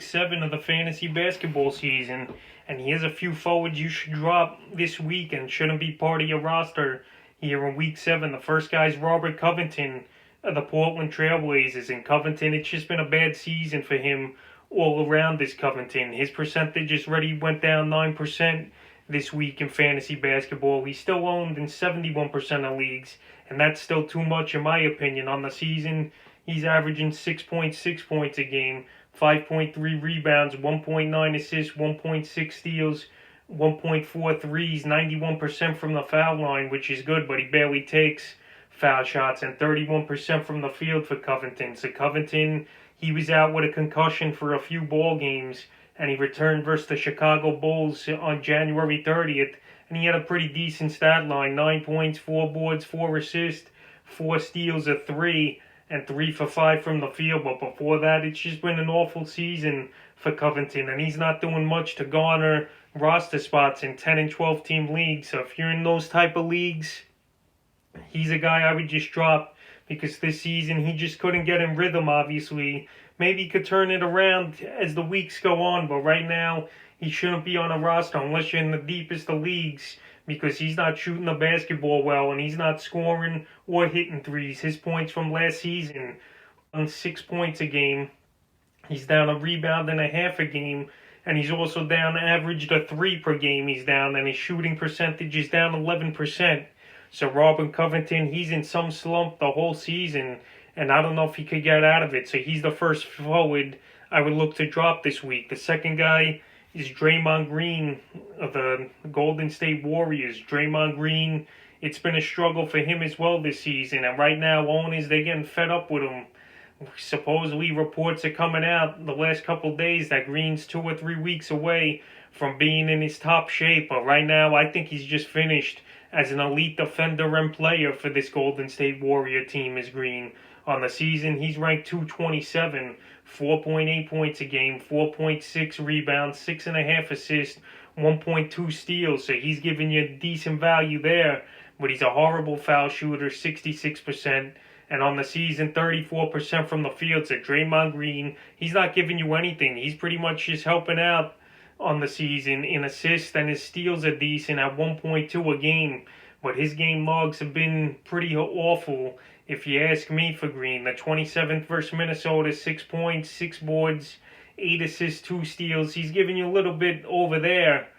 7 of the fantasy basketball season, and he has a few forwards you should drop this week and shouldn't be part of your roster here in week 7. The first guy is Robert Covington of the Portland Trailblazers. In Covington, it's just been a bad season for him all around this Covington. His percentage is already went down 9% this week in fantasy basketball. He's still owned in 71% of leagues, and that's still too much in my opinion. On the season, he's averaging 6.6 points a game, 5.3 rebounds, 1.9 assists, 1.6 steals, 1.4 threes, 91% from the foul line, which is good, but he barely takes foul shots, and 31% from the field for Covington. So Covington, he was out with a concussion for a few ball games, and he returned versus the Chicago Bulls on January 30th, and he had a pretty decent stat line: 9 points, 4 boards, 4 assists, 4 steals, a 3, and 3 for 5 from the field. But before that, it's just been an awful season for Covington, and he's not doing much to garner roster spots in 10 and 12 team leagues. So if you're in those type of leagues, he's a guy I would just drop, because this season he just couldn't get in rhythm, obviously. Maybe he could turn it around as the weeks go on, but right now he shouldn't be on a roster unless you're in the deepest of leagues, because he's not shooting the basketball well, and he's not scoring or hitting threes. His points from last season, on 6 points a game. He's down a rebound and a half a game, and he's also down averaged a 3 per game he's down, and his shooting percentage is down 11%. So Robert Covington, he's in some slump the whole season, and I don't know if he could get out of it. So he's the first forward I would look to drop this week. The second guy is Draymond Green of the Golden State Warriors. Draymond Green, it's been a struggle for him as well this season, and right now owners, they're getting fed up with him. Supposedly reports are coming out the last couple days that Green's 2 or 3 weeks away from being in his top shape, but right now I think he's just finished as an elite defender and player for this Golden State Warrior team is Green. On the season, he's ranked 227, 4.8 points a game, 4.6 rebounds, 6.5 assists, 1.2 steals. So he's giving you decent value there, but he's a horrible foul shooter, 66%. And on the season, 34% from the field. So Draymond Green, he's not giving you anything. He's pretty much just helping out on the season in assists, and his steals are decent at 1.2 a game. But his game logs have been pretty awful, if you ask me, for Green. The 27th versus Minnesota, 6 points, 6 boards, 8 assists, 2 steals. He's giving you a little bit over there.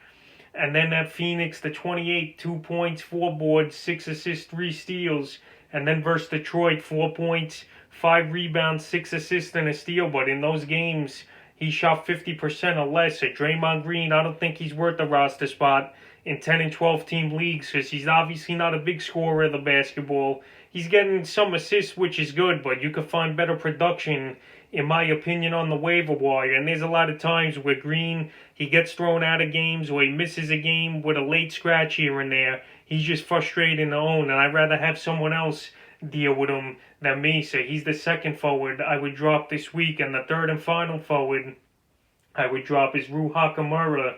And then at Phoenix, the 28th, 2 points, 4 boards, 6 assists, 3 steals. And then versus Detroit, 4 points, 5 rebounds, 6 assists, and a steal. But in those games, he shot 50% or less. So Draymond Green, I don't think he's worth a roster spot in 10 and 12 team leagues, because he's obviously not a big scorer of the basketball. He's getting some assists, which is good, but you could find better production, in my opinion, on the waiver wire. And there's a lot of times where Green, he gets thrown out of games, or he misses a game with a late scratch here and there. He's just frustrating to own, and I'd rather have someone else deal with him than me. So he's the second forward I would drop this week. And the third and final forward I would drop is Rui Hachimura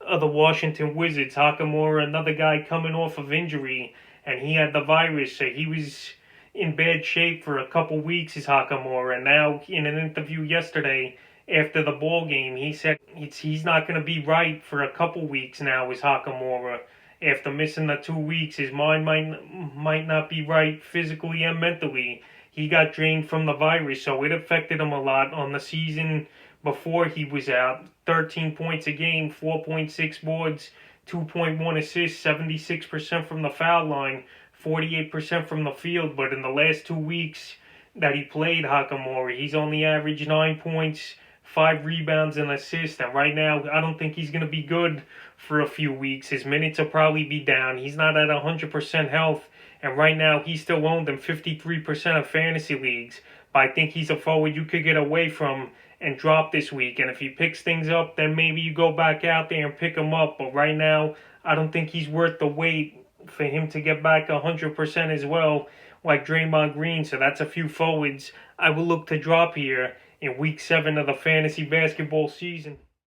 of the Washington Wizards. Hachimura, another guy coming off of injury, and he had the virus, so he was in bad shape for a couple weeks, is Hachimura. And now in an interview yesterday after the ball game, he said he's not going to be right for a couple weeks now, is Hachimura. After missing the 2 weeks, his mind might not be right physically and mentally. He got drained from the virus, so it affected him a lot. On the season before he was out, 13 points a game, 4.6 boards, 2.1 assists, 76% from the foul line, 48% from the field. But in the last 2 weeks that he played, Hachimura, he's only averaged 9 points, 5 rebounds, and assists. And right now, I don't think he's going to be good for a few weeks. His minutes will probably be down. He's not at 100% health, and right now he's still owned in 53% of fantasy leagues. But I think he's a forward you could get away from and drop this week. And if he picks things up, then maybe you go back out there and pick him up. But right now, I don't think he's worth the wait for him to get back 100% as well, like Draymond Green. So that's a few forwards I will look to drop here in week 7 of the fantasy basketball season.